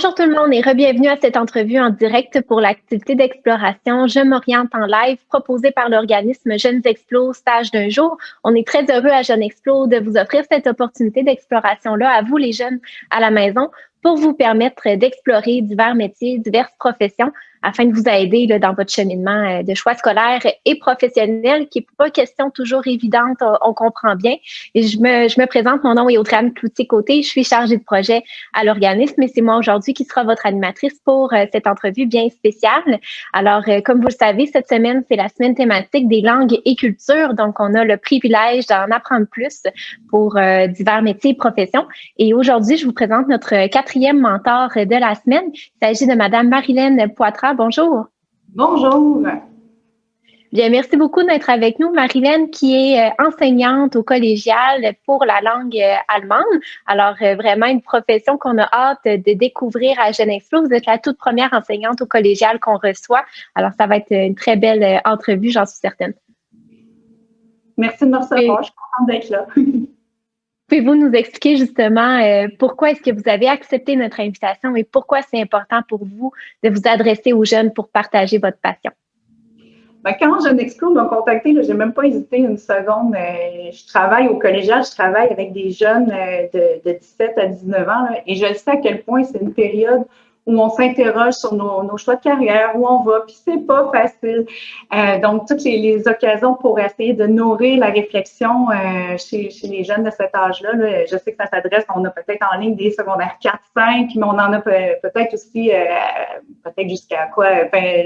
Bonjour tout le monde et bienvenue à cette entrevue en direct pour l'activité d'exploration Je m'oriente en live proposée par l'organisme Jeunes Explo stage d'un jour. On est très heureux à Jeunes Explo de vous offrir cette opportunité d'exploration-là à vous les jeunes à la maison pour vous permettre d'explorer divers métiers, diverses professions afin de vous aider là, dans votre cheminement de choix scolaire et professionnel qui n'est pas question toujours évidente, on comprend bien. Et je me présente, mon nom est Audrey-Anne Cloutier-Côté, je suis chargée de projet à l'organisme et c'est moi aujourd'hui qui sera votre animatrice pour cette entrevue bien spéciale. Alors, comme vous le savez, cette semaine, c'est la semaine thématique des langues et cultures, donc on a le privilège d'en apprendre plus pour divers métiers et professions. Et aujourd'hui, je vous présente notre quatrième mentor de la semaine. Il s'agit de Madame Marilène Poitras. Bonjour. Bonjour. Bien, merci beaucoup d'être avec nous, Marilène, qui est enseignante au collégial pour la langue allemande. Alors, vraiment une profession qu'on a hâte de découvrir à Jeunes Explo. Vous êtes la toute première enseignante au collégial qu'on reçoit. Alors, ça va être une très belle entrevue, j'en suis certaine. Merci de me recevoir. Je suis contente d'être là. Pouvez-vous nous expliquer justement pourquoi est-ce que vous avez accepté notre invitation et pourquoi c'est important pour vous de vous adresser aux jeunes pour partager votre passion? Ben, quand Jeunes Explo m'a contactée, je n'ai même pas hésité une seconde. Je travaille au collégial, je travaille avec des jeunes de 17 à 19 ans là, et je sais à quel point c'est une période où on s'interroge sur nos choix de carrière, où on va, puis c'est pas facile. Donc, toutes les occasions pour essayer de nourrir la réflexion chez les jeunes de cet âge-là, là, je sais que ça s'adresse, on a peut-être en ligne des secondaires 4, 5, mais on en a peut-être aussi, peut-être jusqu'à quoi,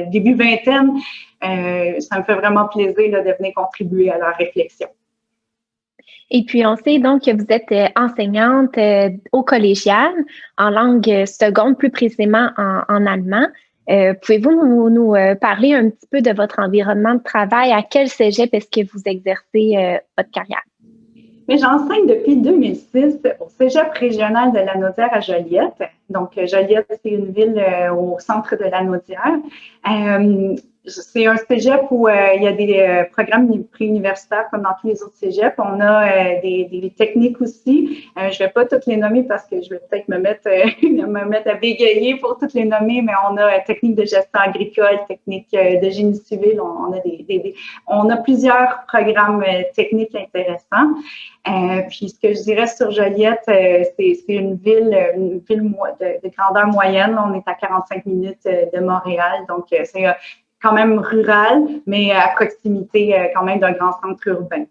début vingtaine. Ça me fait vraiment plaisir là, de venir contribuer à leur réflexion. Et puis, on sait donc que vous êtes enseignante au collégial en langue seconde, plus précisément en allemand. Pouvez-vous nous parler un petit peu de votre environnement de travail? À quel cégep est-ce que vous exercez votre carrière? Mais j'enseigne depuis 2006 au cégep régional de Lanaudière à Joliette. Donc, Joliette, c'est une ville au centre de Lanaudière. C'est un cégep où il y a des programmes préuniversitaires comme dans tous les autres cégeps. On a des techniques aussi. Je vais pas toutes les nommer parce que je vais peut-être me mettre à bégayer pour toutes les nommer, mais on a technique de gestion agricole, technique de génie civil. On a plusieurs programmes techniques intéressants. Puis ce que je dirais sur Joliette, c'est une ville de grandeur moyenne. On est à 45 minutes de Montréal, donc c'est quand même rural, mais à proximité quand même d'un grand centre urbain.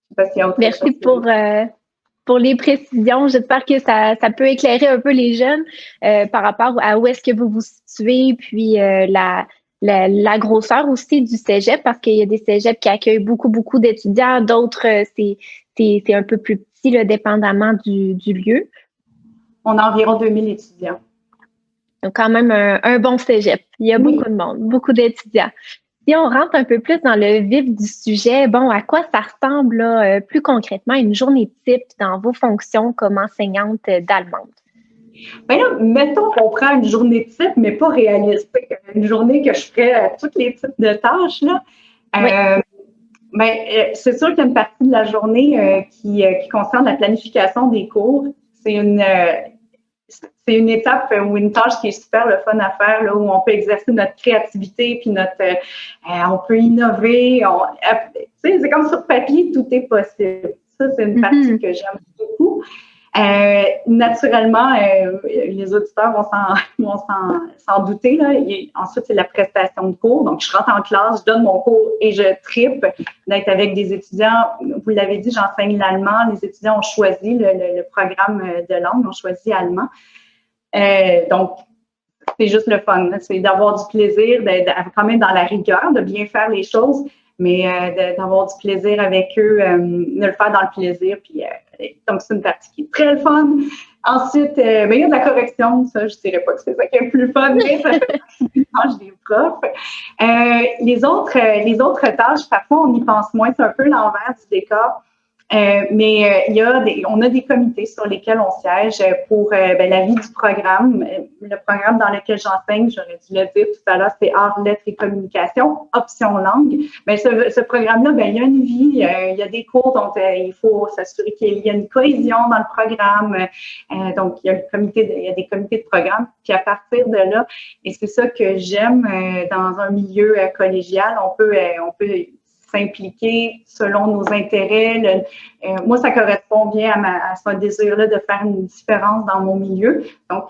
Je sais pas s'il y a autre Merci chose pour les précisions. J'espère que ça peut éclairer un peu les jeunes par rapport à où est-ce que vous vous situez, puis la grosseur aussi du cégep, parce qu'il y a des cégeps qui accueillent beaucoup d'étudiants, d'autres, c'est un peu plus petit, là, dépendamment du lieu. On a environ 2000 étudiants. Donc, quand même un bon cégep. Il y a beaucoup de monde, beaucoup d'étudiants. Si on rentre un peu plus dans le vif du sujet, bon, à quoi ça ressemble là, plus concrètement une journée type dans vos fonctions comme enseignante d'allemande? Bien là, mettons qu'on prend une journée type, mais pas réalistique. Une journée que je ferais à tous les types de tâches, là. Oui. Ben, c'est sûr qu'il y a une partie de la journée qui concerne la planification des cours. C'est une étape ou une tâche qui est super le fun à faire, là, où on peut exercer notre créativité, puis on peut innover. C'est comme sur papier, tout est possible. Ça, c'est une partie que j'aime beaucoup. Naturellement, les auditeurs vont s'en douter. Là. Ensuite, c'est la prestation de cours. Donc, je rentre en classe, je donne mon cours et je tripe d'être avec des étudiants. Vous l'avez dit, j'enseigne l'allemand. Les étudiants ont choisi le programme de langue, ont choisi allemand. Donc, c'est juste le fun. C'est d'avoir du plaisir, d'être quand même dans la rigueur, de bien faire les choses, mais d'avoir du plaisir avec eux, de le faire dans le plaisir. Puis, donc, c'est une partie qui est très le fun. Ensuite, il y a de la correction. Ça, je dirais pas que c'est ça qui est le plus fun, mais ça fait partie des tâches des profs. Les autres tâches, parfois, on y pense moins. C'est un peu l'envers du décor. On a des comités sur lesquels on siège pour la vie du programme. Le programme dans lequel j'enseigne, j'aurais dû le dire tout à l'heure, c'est Arts, Lettres et Communication, option langue. Mais ce programme-là, il y a une vie, il y a des cours dont il faut s'assurer qu'il y a une cohésion dans le programme. Donc, il y a des comités de programme. Puis à partir de là, et c'est ça que j'aime dans un milieu collégial, on peut s'impliquer selon nos intérêts. Moi, ça correspond bien à ce désir-là de faire une différence dans mon milieu. Donc,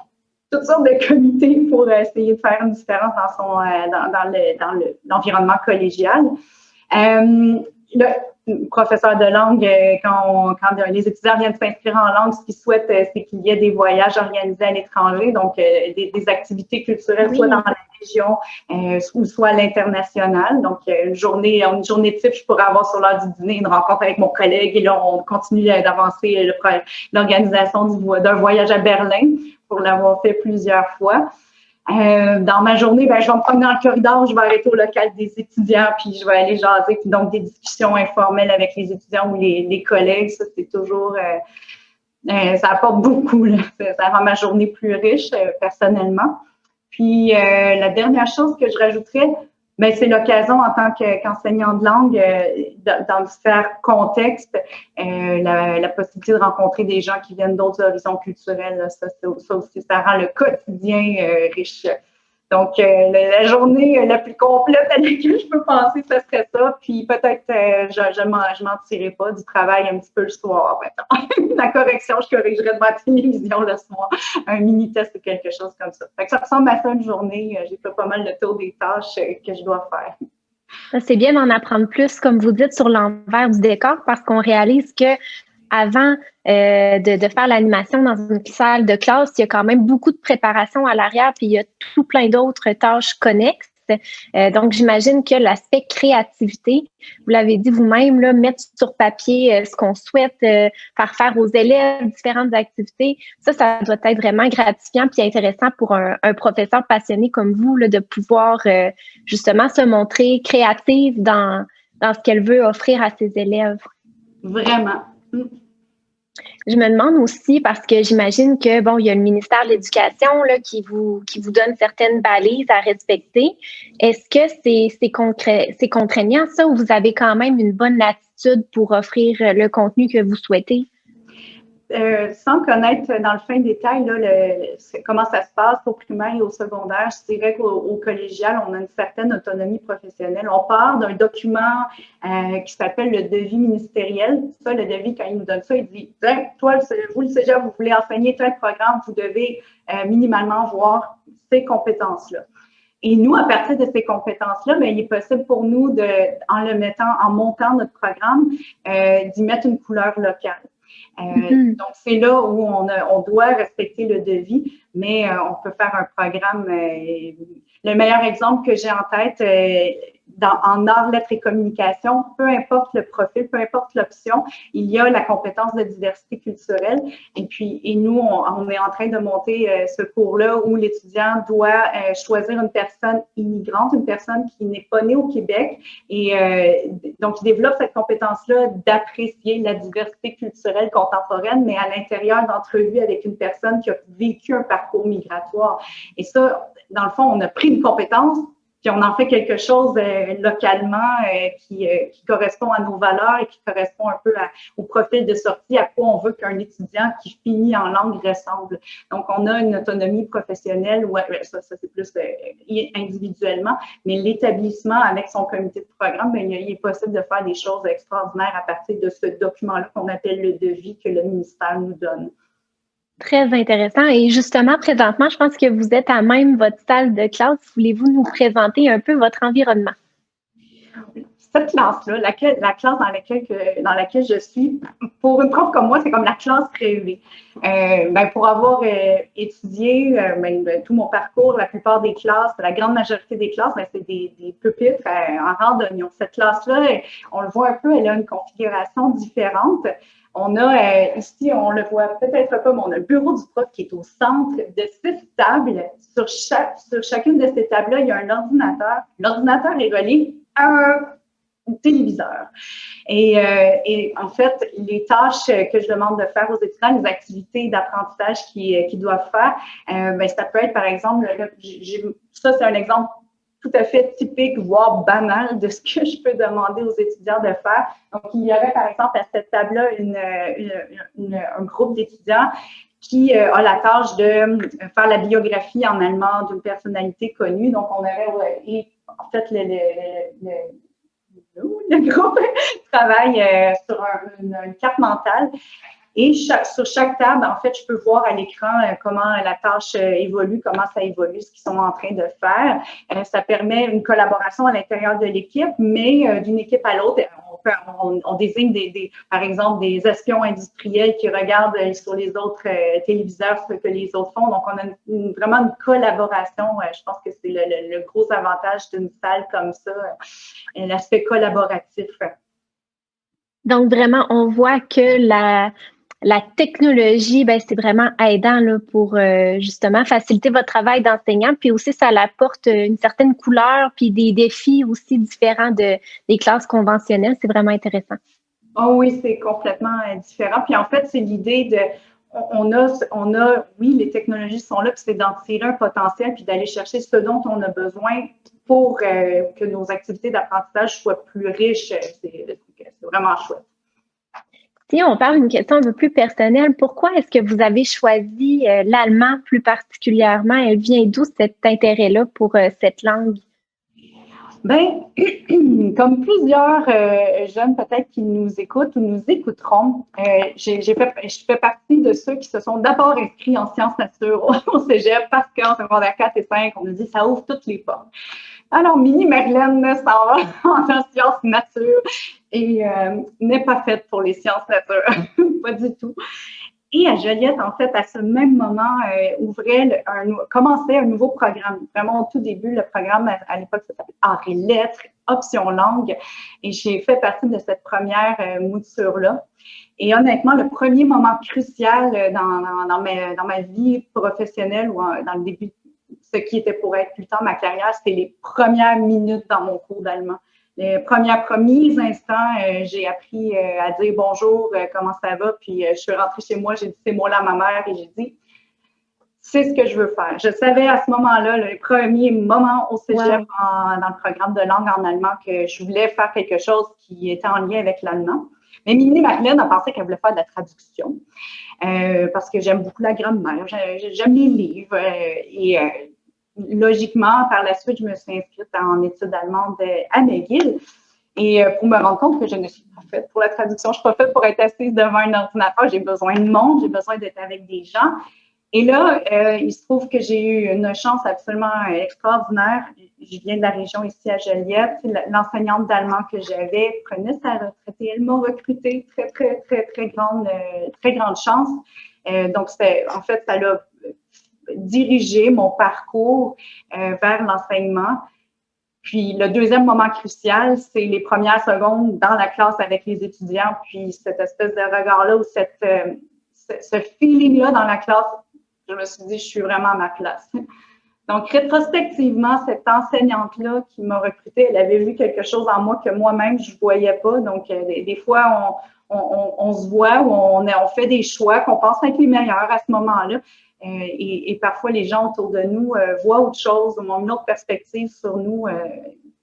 toutes sortes de comités pour essayer de faire une différence dans l'environnement collégial. Le professeur de langue, quand les étudiants viennent s'inscrire en langue, ce qu'ils souhaitent, c'est qu'il y ait des voyages organisés à l'étranger, donc des activités culturelles, soit dans la région ou soit à l'international. Donc, une journée type, je pourrais avoir sur l'heure du dîner une rencontre avec mon collègue et là, on continue d'avancer l'organisation d'un voyage à Berlin pour l'avoir fait plusieurs fois. Dans ma journée, je vais me promener dans le corridor, je vais arrêter au local des étudiants, puis je vais aller jaser, puis donc des discussions informelles avec les étudiants ou les collègues, ça c'est toujours, ça apporte beaucoup, là. Ça rend ma journée plus riche personnellement. Puis la dernière chose que je rajouterais, c'est l'occasion en tant qu'enseignant de langue, dans différents contextes, la possibilité de rencontrer des gens qui viennent d'autres horizons culturels, là, ça aussi, ça rend le quotidien riche. Donc, la journée la plus complète à laquelle je peux penser, ce serait ça. Puis peut-être je m'en tirerai pas du travail un petit peu le soir. La correction, je corrigerai devant la télévision le soir. Un mini-test ou quelque chose comme ça. Fait que ça ressemble à ça une journée. J'ai fait pas mal le tour des tâches que je dois faire. C'est bien d'en apprendre plus, comme vous dites, sur l'envers du décor parce qu'on réalise que avant de faire l'animation dans une salle de classe, il y a quand même beaucoup de préparation à l'arrière, puis il y a tout plein d'autres tâches connexes. Donc, j'imagine que l'aspect créativité, vous l'avez dit vous-même, là, mettre sur papier ce qu'on souhaite faire aux élèves, différentes activités, ça doit être vraiment gratifiant puis intéressant pour un professeur passionné comme vous là, de pouvoir justement se montrer créative dans ce qu'elle veut offrir à ses élèves. Vraiment. Je me demande aussi, parce que j'imagine que, il y a le ministère de l'Éducation là, qui vous donne certaines balises à respecter. Est-ce que c'est contraignant, ça, ou vous avez quand même une bonne latitude pour offrir le contenu que vous souhaitez? Sans connaître dans le fin détail là, comment ça se passe au primaire et au secondaire, je dirais qu'au collégial, on a une certaine autonomie professionnelle. On part d'un document qui s'appelle le devis ministériel. Ça, le devis, quand il nous donne ça, il dit « Toi, vous, le cégep, vous voulez enseigner tel programme, vous devez minimalement voir ces compétences-là. » Et nous, à partir de ces compétences-là, il est possible pour nous, en montant notre programme, d'y mettre une couleur locale. Donc, c'est là où on doit respecter le devis, mais on peut faire un programme. Le meilleur exemple que j'ai en tête, en arts, lettres et communication, peu importe le profil, peu importe l'option, il y a la compétence de diversité culturelle. Et nous, on est en train de monter ce cours-là où l'étudiant doit choisir une personne immigrante, une personne qui n'est pas née au Québec. Et donc, il développe cette compétence-là d'apprécier la diversité culturelle contemporaine, mais à l'intérieur d'entrevues avec une personne qui a vécu un parcours migratoire. Et ça, dans le fond, on a pris une compétence, puis on en fait quelque chose localement qui correspond à nos valeurs et qui correspond un peu au profil de sortie, à quoi on veut qu'un étudiant qui finit en langue ressemble. Donc, on a une autonomie professionnelle, ça c'est plus individuellement, mais l'établissement avec son comité de programme, il est possible de faire des choses extraordinaires à partir de ce document-là qu'on appelle le devis que le ministère nous donne. Très intéressant. Et justement, présentement, je pense que vous êtes à même votre salle de classe. Voulez-vous nous présenter un peu votre environnement? Cette classe-là, la classe dans laquelle je suis, pour une prof comme moi, c'est comme la classe rêvée. Pour avoir étudié tout mon parcours, la plupart des classes, la grande majorité des classes, c'est des pupitres en rang d'oignon. Cette classe-là, on le voit un peu, elle a une configuration différente. On a ici, on le voit peut-être comme on a le bureau du prof qui est au centre de 6 tables. Sur chacune de ces tables-là, il y a un ordinateur. L'ordinateur est relié à téléviseur. Et en fait, les tâches que je demande de faire aux étudiants, les activités d'apprentissage qu'ils doivent faire, ben, ça peut être, par exemple, ça c'est un exemple tout à fait typique, voire banal de ce que je peux demander aux étudiants de faire. Donc, il y aurait, par exemple, à cette table-là, un groupe d'étudiants qui a la tâche de faire la biographie en allemand d'une personnalité connue. Donc, on aurait, et en fait, le groupe travaille sur une carte mentale. Et sur chaque table, en fait, je peux voir à l'écran comment la tâche évolue, comment ça évolue, ce qu'ils sont en train de faire. Ça permet une collaboration à l'intérieur de l'équipe, mais d'une équipe à l'autre, on désigne par exemple des espions industriels qui regardent sur les autres téléviseurs ce que les autres font. Donc, on a vraiment une collaboration. Je pense que c'est le gros avantage d'une salle comme ça, l'aspect collaboratif. Donc, vraiment, on voit que la technologie, ben, c'est vraiment aidant là, pour justement faciliter votre travail d'enseignant. Puis aussi, ça apporte une certaine couleur, puis des défis aussi différents des classes conventionnelles. C'est vraiment intéressant. Oh oui, c'est complètement différent. Puis en fait, c'est l'idée de, oui, les technologies sont là, puis c'est d'en tirer un potentiel, puis d'aller chercher ce dont on a besoin pour que nos activités d'apprentissage soient plus riches. C'est vraiment chouette. Si on parle d'une question un peu plus personnelle, pourquoi est-ce que vous avez choisi l'allemand plus particulièrement? Elle vient d'où cet intérêt-là pour cette langue? Bien, comme plusieurs jeunes peut-être qui nous écoutent ou nous écouteront, je fais partie de ceux qui se sont d'abord inscrits en sciences nature au cégep parce qu'en secondaire 4 et 5, on nous dit ça ouvre toutes les portes. Alors, Mini Madeleine s'en va en sciences nature et n'est pas faite pour les sciences nature, pas du tout. Et à Joliette, en fait, à ce même moment, commençait un nouveau programme. Vraiment, au tout début, le programme, à l'époque, ça s'appelait Arts et Lettres, option langue. Et j'ai fait partie de cette première mouture-là. Et honnêtement, le premier moment crucial dans ma vie professionnelle ou dans le début, ce qui était pour être plus tard ma carrière, c'était les premières minutes dans mon cours d'allemand. Les premiers instants, j'ai appris à dire bonjour, comment ça va, puis je suis rentrée chez moi, j'ai dit ces mots-là à ma mère et j'ai dit c'est ce que je veux faire. Je savais à ce moment-là, le premier moment au cégep dans le programme de langue en allemand, que je voulais faire quelque chose qui était en lien avec l'allemand. Mais Mimi Madeleine a pensé qu'elle voulait faire de la traduction parce que j'aime beaucoup la grammaire, j'aime les livres et logiquement, par la suite, je me suis inscrite en études allemandes à McGill. Et pour me rendre compte que je ne suis pas faite pour la traduction, je ne suis pas faite pour être assise devant un ordinateur. J'ai besoin de monde, j'ai besoin d'être avec des gens. Et là, il se trouve que j'ai eu une chance absolument extraordinaire. Je viens de la région ici à Joliette. L'enseignante d'allemand que j'avais prenait sa retraite et elle m'a recrutée. Très grande chance. Donc, en fait, ça l'a dirigé mon parcours vers l'enseignement. Puis le deuxième moment crucial, c'est les premières secondes dans la classe avec les étudiants, puis cette espèce de regard-là ou ce feeling-là dans la classe, je me suis dit, je suis vraiment à ma place. Donc, rétrospectivement, cette enseignante-là qui m'a recrutée, elle avait vu quelque chose en moi que moi-même, je ne voyais pas. Donc, des fois, on se voit ou on fait des choix qu'on pense être les meilleurs à ce moment-là. Et parfois, les gens autour de nous voient autre chose, ont une autre perspective sur nous.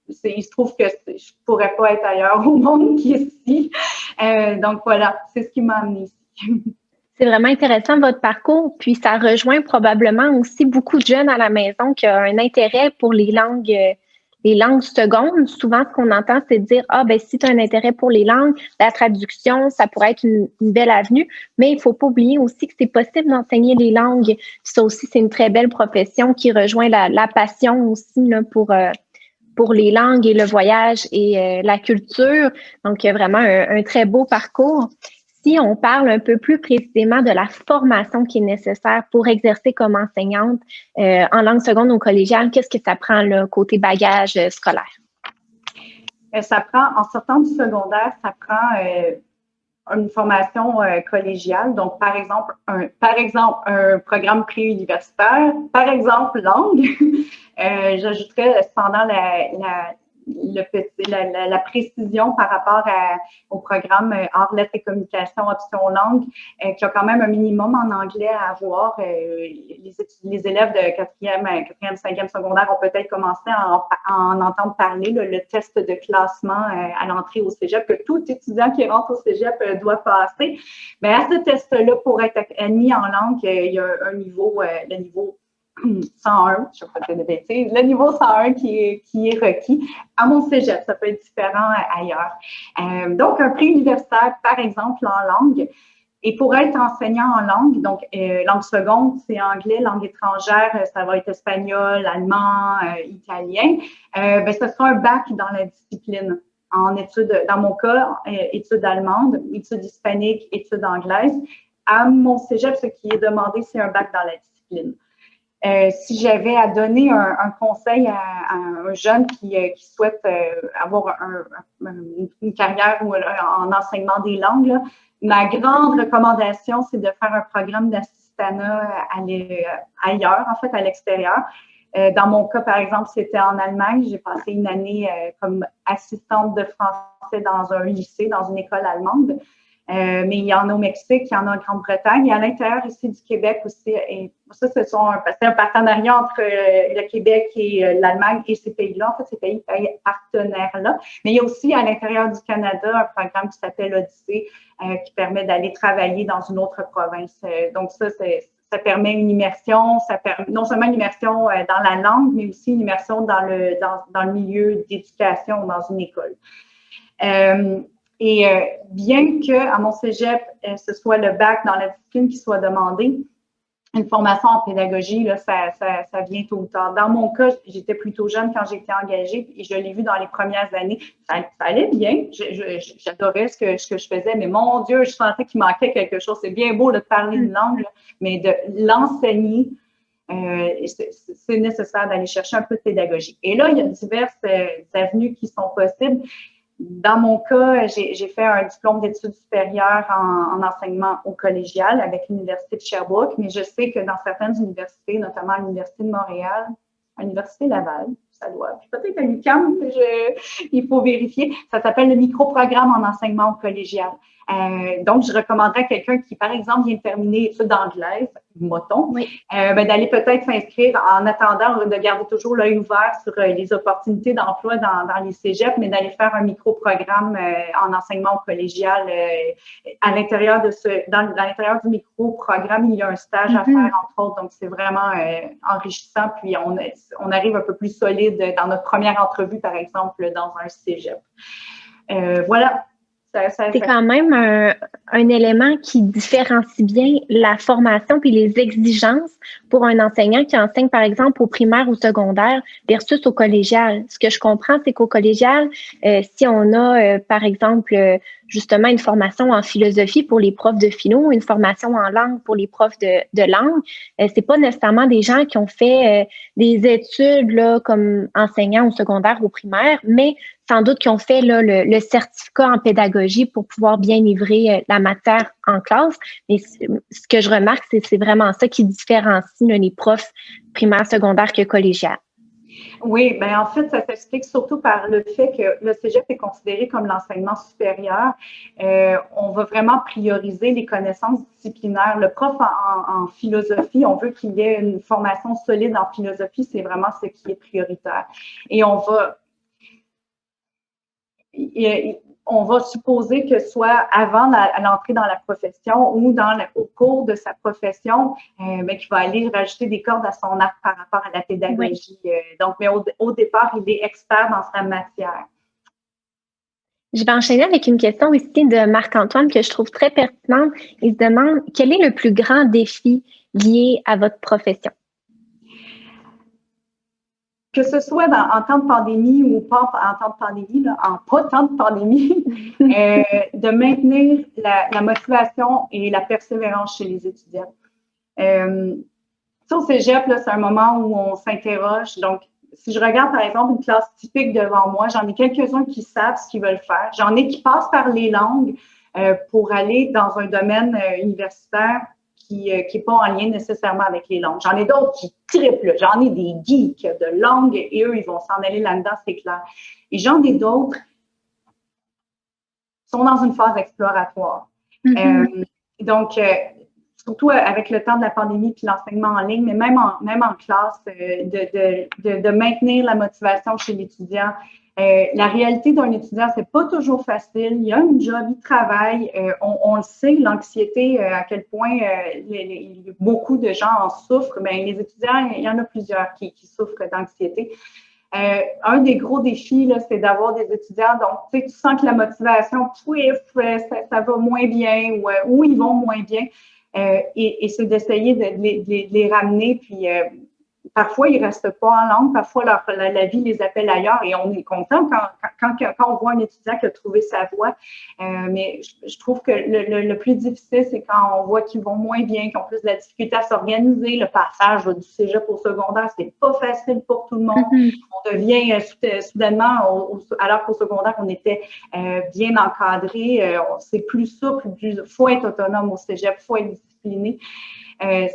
Il se trouve que je ne pourrais pas être ailleurs au monde qu'ici. Donc, voilà, c'est ce qui m'a amenée ici. C'est vraiment intéressant votre parcours, puis ça rejoint probablement aussi beaucoup de jeunes à la maison qui ont un intérêt pour les langues secondes. Souvent, ce qu'on entend, c'est de dire ben si tu as un intérêt pour les langues, la traduction, ça pourrait être une belle avenue, mais il faut pas oublier aussi que c'est possible d'enseigner les langues. Puis ça aussi, c'est une très belle profession qui rejoint la passion aussi là, pour les langues et le voyage et la culture. Donc, vraiment un très beau parcours. Si on parle un peu plus précisément de la formation qui est nécessaire pour exercer comme enseignante en langue seconde ou collégiale, qu'est-ce que ça prend là, côté bagage scolaire? Ça prend, en sortant du secondaire, ça prend une formation collégiale. Donc, par exemple, un programme préuniversitaire, par exemple, langue. J'ajouterais cependant la précision par rapport au programme Arts, lettres et communication, option langue, qui a quand même un minimum en anglais à avoir. Les élèves de quatrième, 5e secondaire ont peut-être commencé à en entendre parler, le test de classement à l'entrée au cégep, que tout étudiant qui rentre au cégep doit passer. Mais à ce test-là, pour être admis en langue, il y a un niveau, le niveau 101, je ne vais pas dire de bêtises, le niveau 101 qui est requis à mon cégep. Ça peut être différent ailleurs. Donc, un prix universitaire, par exemple, en langue. Et pour être enseignant en langue, donc langue seconde, c'est anglais, langue étrangère, ça va être espagnol, allemand, italien, ce sera un bac dans la discipline. En études, dans mon cas, études allemandes, études hispaniques, études anglaises. À mon cégep, ce qui est demandé, c'est un bac dans la discipline. Si j'avais à donner un conseil à un jeune qui souhaite avoir une carrière en enseignement des langues, là, ma grande recommandation, c'est de faire un programme d'assistanat ailleurs, en fait, à l'extérieur. Dans mon cas, par exemple, c'était en Allemagne. J'ai passé une année comme assistante de français dans un lycée, dans une école allemande. Mais il y en a au Mexique, il y en a en Grande-Bretagne, et à l'intérieur ici du Québec aussi. Et ça, c'est un partenariat entre le Québec et l'Allemagne et ces pays-là, en fait, ces pays partenaires-là. Mais il y a aussi à l'intérieur du Canada un programme qui s'appelle Odyssée, qui permet d'aller travailler dans une autre province. Donc ça permet une immersion, non seulement une immersion dans la langue, mais aussi une immersion dans le milieu d'éducation dans une école. Et bien qu'à mon cégep, ce soit le bac dans la discipline qui soit demandé, une formation en pédagogie, là, ça vient tôt ou tard. Dans mon cas, j'étais plutôt jeune quand j'ai été engagée et je l'ai vu dans les premières années. Ça allait bien. J'adorais ce que je faisais, mais mon Dieu, je sentais qu'il manquait quelque chose. C'est bien beau de parler une langue, là, mais de l'enseigner, c'est nécessaire d'aller chercher un peu de pédagogie. Et là, il y a diverses avenues qui sont possibles. Dans mon cas, j'ai fait un diplôme d'études supérieures en enseignement au collégial avec l'Université de Sherbrooke, mais je sais que dans certaines universités, notamment l'Université de Montréal, l'Université Laval, ça doit, puis peut-être à l'UQAM, il faut vérifier, ça s'appelle le micro-programme en enseignement au collégial. Donc, je recommanderais à quelqu'un qui, par exemple, vient de terminer études anglaises, moton, oui. D'aller peut-être s'inscrire en attendant de garder toujours l'œil ouvert sur les opportunités d'emploi dans les cégeps, mais d'aller faire un micro-programme en enseignement au collégial. À l'intérieur dans l'intérieur du micro-programme, il y a un stage à faire, entre autres, donc c'est vraiment enrichissant, puis on arrive un peu plus solide dans notre première entrevue, par exemple, dans un cégep. Voilà. C'est quand même un élément qui différencie bien la formation puis les exigences pour un enseignant qui enseigne, par exemple, au primaire ou secondaire versus au collégial. Ce que je comprends, c'est qu'au collégial, si on a, par exemple, justement une formation en philosophie pour les profs de philo, une formation en langue pour les profs de langue, c'est pas nécessairement des gens qui ont fait des études là, comme enseignants au secondaire ou au primaire, mais sans doute qui ont fait là, le certificat en pédagogie pour pouvoir bien livrer la matière en classe. Mais ce que je remarque, c'est vraiment ça qui différencie là, les profs primaires, secondaires que collégiales. Oui, bien en fait, ça s'explique surtout par le fait que le cégep est considéré comme l'enseignement supérieur. On va vraiment prioriser les connaissances disciplinaires. Le prof en philosophie, on veut qu'il y ait une formation solide en philosophie, c'est vraiment ce qui est prioritaire. Et on va supposer que soit avant l'entrée dans la profession ou au cours de sa profession, qu'il va aller rajouter des cordes à son arc par rapport à la pédagogie. Oui. Donc, mais au départ, il est expert dans sa matière. Je vais enchaîner avec une question ici de Marc-Antoine que je trouve très pertinente. Il se demande quel est le plus grand défi lié à votre profession? Que ce soit en temps de pandémie ou pas en temps de pandémie, là, en pas temps de pandémie, de maintenir la motivation et la persévérance chez les étudiants. Au cégep, là, c'est un moment où on s'interroge. Donc, si je regarde, par exemple, une classe typique devant moi, j'en ai quelques-uns qui savent ce qu'ils veulent faire. J'en ai qui passent par les langues pour aller dans un domaine universitaire qui est pas en lien nécessairement avec les langues. J'en ai d'autres qui triplent. J'en ai des geeks de langue et eux, ils vont s'en aller là-dedans, c'est clair. Et j'en ai d'autres qui sont dans une phase exploratoire. Donc, surtout avec le temps de la pandémie puis l'enseignement en ligne, mais même en classe, de maintenir la motivation chez l'étudiant. La réalité d'un étudiant, c'est pas toujours facile. Il y a une job, il travaille. On le sait, l'anxiété, à quel point beaucoup de gens en souffrent. Mais les étudiants, il y en a plusieurs qui souffrent d'anxiété. Un des gros défis, là, c'est d'avoir des étudiants dont tu sens que la motivation, ça va moins bien ou ils vont moins bien. Et c'est d'essayer de les ramener, puis parfois, ils ne restent pas en langue, parfois la vie les appelle ailleurs et on est content quand on voit un étudiant qui a trouvé sa voie. Mais je trouve que le plus difficile, c'est quand on voit qu'ils vont moins bien, qu'ils ont plus de la difficulté à s'organiser. Le passage du cégep au secondaire, c'est pas facile pour tout le monde. On devient soudainement, alors qu'au secondaire, on était bien encadré. C'est plus souple, il faut être autonome au cégep, il faut être discipliné.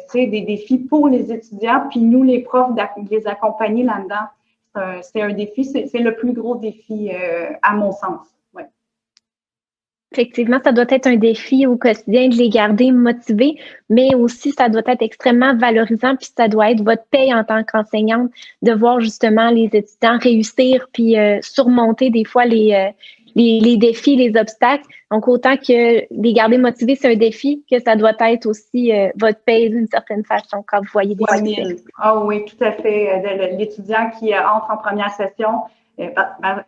C'est des défis pour les étudiants, puis nous, les profs, de les accompagner là-dedans. C'est un défi, c'est le plus gros défi à mon sens. Ouais. Effectivement, ça doit être un défi au quotidien de les garder motivés, mais aussi ça doit être extrêmement valorisant, puis ça doit être votre paye en tant qu'enseignante de voir justement les étudiants réussir puis surmonter des fois les défis, les obstacles. Donc, autant que les garder motivés, c'est un défi, que ça doit être aussi votre paye d'une certaine façon quand vous voyez des succès. Ah oui, tout à fait. L'étudiant qui entre en première session,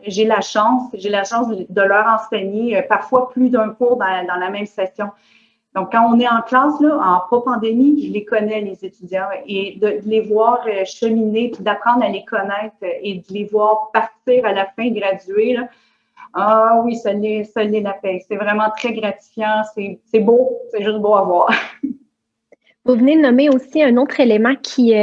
j'ai la chance de leur enseigner parfois plus d'un cours dans la même session. Donc, quand on est en classe, là, en pas-pandémie, je les connais, les étudiants, et de les voir cheminer, puis d'apprendre à les connaître et de les voir partir à la fin, graduer, là. Ah oui, ça l'est la paix. C'est vraiment très gratifiant. C'est beau. C'est juste beau à voir. Vous venez de nommer aussi un autre élément qui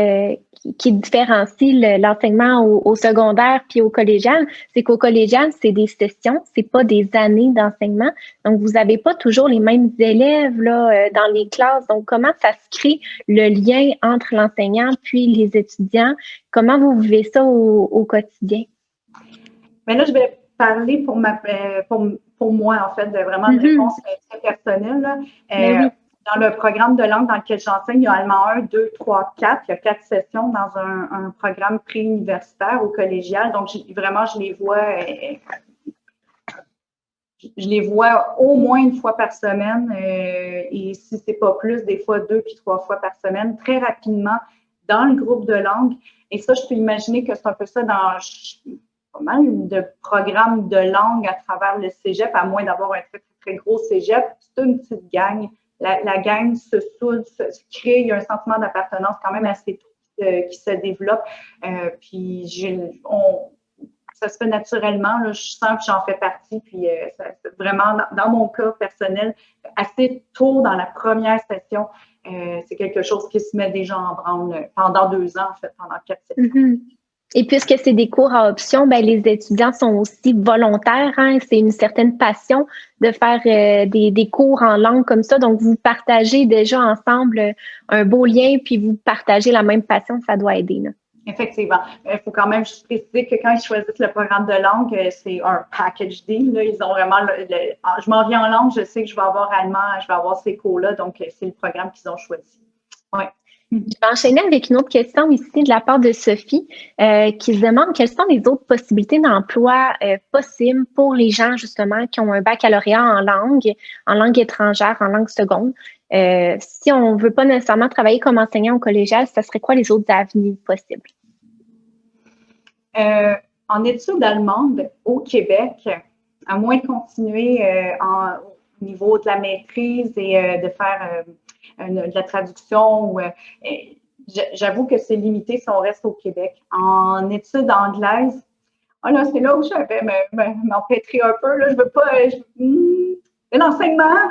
différencie l'enseignement au secondaire puis au collégial, c'est qu'au collégial, c'est des sessions, c'est pas des années d'enseignement. Donc, vous n'avez pas toujours les mêmes élèves là, dans les classes. Donc, comment ça se crée le lien entre l'enseignant puis les étudiants? Comment vous vivez ça au quotidien? Mais là, je vais parler pour moi, en fait, de vraiment une réponse très personnelle. Là. Oui. Dans le programme de langue dans lequel j'enseigne, il y a allemand 1, 2, 3, 4. Il y a 4 sessions dans un programme préuniversitaire au collégial. Donc, je les vois au moins une fois par semaine. Et si c'est pas plus, des fois 2 puis 3 fois par semaine, très rapidement dans le groupe de langue. Et ça, je peux imaginer que c'est un peu ça dans pas mal de programmes de langue à travers le cégep, à moins d'avoir un très, très gros cégep. C'est une petite gang. La gang se soude, se crée, il y a un sentiment d'appartenance quand même assez tôt qui se développe. Puis ça se fait naturellement. Là, je sens que j'en fais partie. Puis c'est vraiment, dans mon cas personnel, assez tôt dans la première session, c'est quelque chose qui se met déjà en branle pendant 2 ans, en fait, pendant 4 sessions. Et puisque c'est des cours à option, ben les étudiants sont aussi volontaires. Hein? C'est une certaine passion de faire des cours en langue comme ça. Donc, vous partagez déjà ensemble un beau lien, puis vous partagez la même passion, ça doit aider. Là. Effectivement. Il faut quand même juste préciser que quand ils choisissent le programme de langue, c'est un package deal. Là. Ils ont vraiment je m'en viens en langue, je sais que je vais avoir allemand, je vais avoir ces cours-là, donc c'est le programme qu'ils ont choisi. Oui. Je vais enchaîner avec une autre question ici de la part de Sophie qui se demande quelles sont les autres possibilités d'emploi possibles pour les gens justement qui ont un baccalauréat en langue étrangère, en langue seconde. Si on ne veut pas nécessairement travailler comme enseignant au collégial, ça serait quoi les autres avenues possibles? En études allemandes au Québec, à moins de continuer au niveau de la maîtrise et de faire de la traduction. J'avoue que c'est limité si on reste au Québec. En études anglaises, c'est là où je vais m'empêtrer un peu. Là, je veux pas. L'enseignement.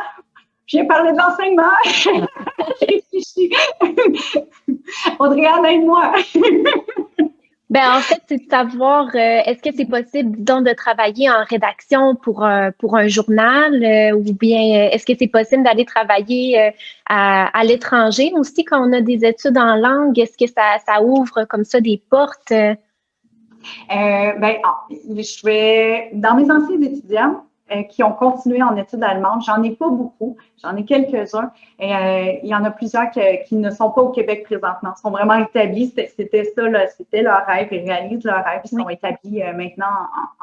Je viens parler de l'enseignement. J'ai réfléchi. Audrey-Anne, aide-moi. En fait, c'est de savoir, est-ce que c'est possible, disons, de travailler en rédaction pour un journal ou bien est-ce que c'est possible d'aller travailler à l'étranger aussi quand on a des études en langue? Est-ce que ça ouvre comme ça des portes? Je vais, dans mes anciens étudiants qui ont continué en études allemandes, j'en ai pas beaucoup, j'en ai quelques-uns. Il y en a plusieurs qui ne sont pas au Québec présentement, sont vraiment établis. C'était ça, là, c'était leur rêve, ils réalisent leur rêve, ils sont établis maintenant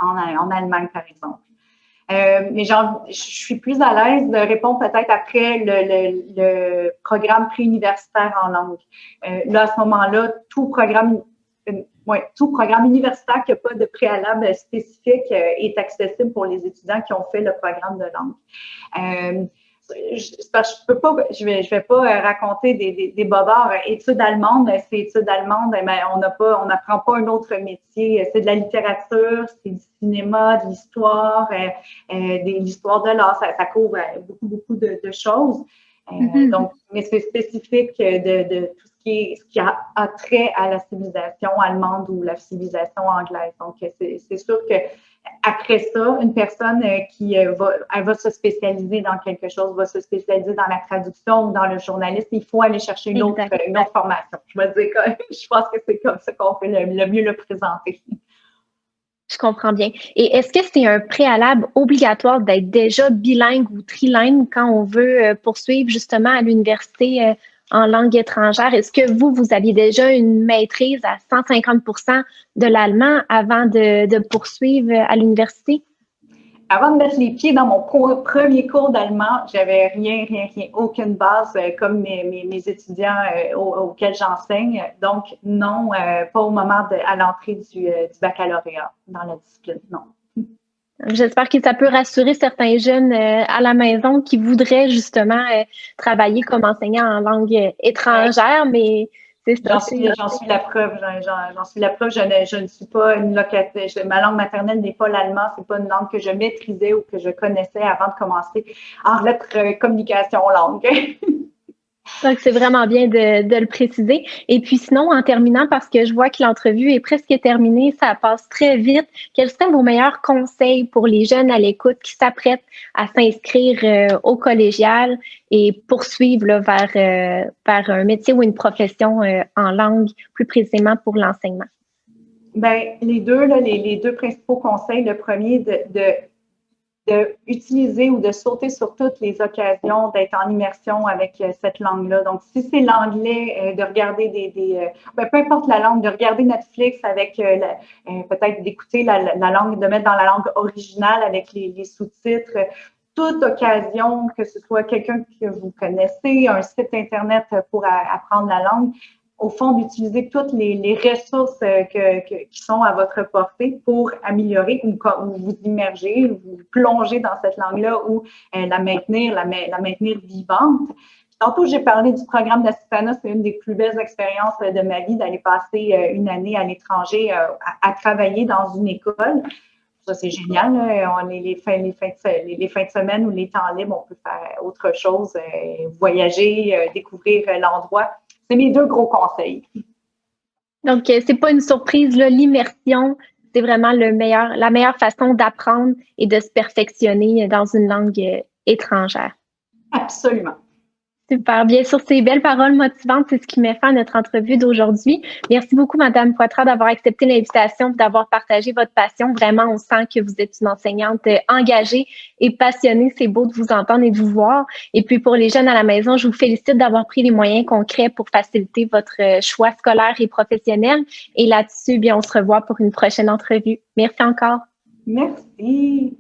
en Allemagne, par exemple. Mais je suis plus à l'aise de répondre peut-être après le programme préuniversitaire en langue. Là, à ce moment-là, tout programme universitaire qui n'a pas de préalable spécifique est accessible pour les étudiants qui ont fait le programme de langue. Je vais pas raconter des bobards. Études allemandes, c'est études allemandes, mais on n'apprend pas un autre métier. C'est de la littérature, c'est du cinéma, de l'histoire, l'histoire de l'art. Ça couvre beaucoup de choses. Donc, mais c'est spécifique de tout ce qui a trait à la civilisation allemande ou la civilisation anglaise. Donc, c'est sûr que après ça, une personne elle va se spécialiser dans quelque chose, va se spécialiser dans la traduction ou dans le journalisme. Il faut aller chercher une autre formation. Je pense que c'est comme ça qu'on peut le mieux le présenter. Je comprends bien. Et est-ce que c'est un préalable obligatoire d'être déjà bilingue ou trilingue quand on veut poursuivre justement à l'université en langue étrangère? Est-ce que vous aviez déjà une maîtrise à 150% de l'allemand avant de poursuivre à l'université? Avant de mettre les pieds dans mon premier cours d'allemand, j'avais rien, aucune base comme mes étudiants auxquels j'enseigne. Donc, non, pas au moment à l'entrée du baccalauréat dans la discipline, non. J'espère que ça peut rassurer certains jeunes à la maison qui voudraient justement travailler comme enseignant en langue étrangère, mais c'est ça. J'en suis la preuve. J'en suis la preuve. Je ne suis pas une locataire. Ma langue maternelle n'est pas l'allemand. C'est pas une langue que je maîtrisais ou que je connaissais avant de commencer en lettres communication langue. Donc, c'est vraiment bien de le préciser. Et puis sinon, en terminant, parce que je vois que l'entrevue est presque terminée, ça passe très vite. Quels seraient vos meilleurs conseils pour les jeunes à l'écoute qui s'apprêtent à s'inscrire au collégial et poursuivre là, vers un métier ou une profession en langue, plus précisément pour l'enseignement? Les deux principaux conseils. Le premier, de utiliser ou de sauter sur toutes les occasions d'être en immersion avec cette langue-là. Donc, si c'est l'anglais, de regarder peu importe la langue, de regarder Netflix avec peut-être d'écouter la langue, de mettre dans la langue originale avec les sous-titres. Toute occasion, que ce soit quelqu'un que vous connaissez, un site Internet pour apprendre la langue, au fond, d'utiliser toutes les ressources qui sont à votre portée pour améliorer ou vous immerger, vous plonger dans cette langue-là ou la maintenir vivante. Tantôt, j'ai parlé du programme d'assistanat. C'est une des plus belles expériences de ma vie d'aller passer une année à l'étranger à travailler dans une école. Ça, c'est génial. On est les fins de semaine ou les temps libres, on peut faire autre chose, voyager, découvrir l'endroit. C'est mes deux gros conseils. Donc, c'est pas une surprise, là, l'immersion, c'est vraiment la meilleure façon d'apprendre et de se perfectionner dans une langue étrangère. Absolument. Super. Bien sûr, ces belles paroles motivantes, c'est ce qui met fin à notre entrevue d'aujourd'hui. Merci beaucoup, Madame Poitras, d'avoir accepté l'invitation et d'avoir partagé votre passion. Vraiment, on sent que vous êtes une enseignante engagée et passionnée. C'est beau de vous entendre et de vous voir. Et puis, pour les jeunes à la maison, je vous félicite d'avoir pris les moyens concrets pour faciliter votre choix scolaire et professionnel. Et là-dessus, bien, on se revoit pour une prochaine entrevue. Merci encore. Merci.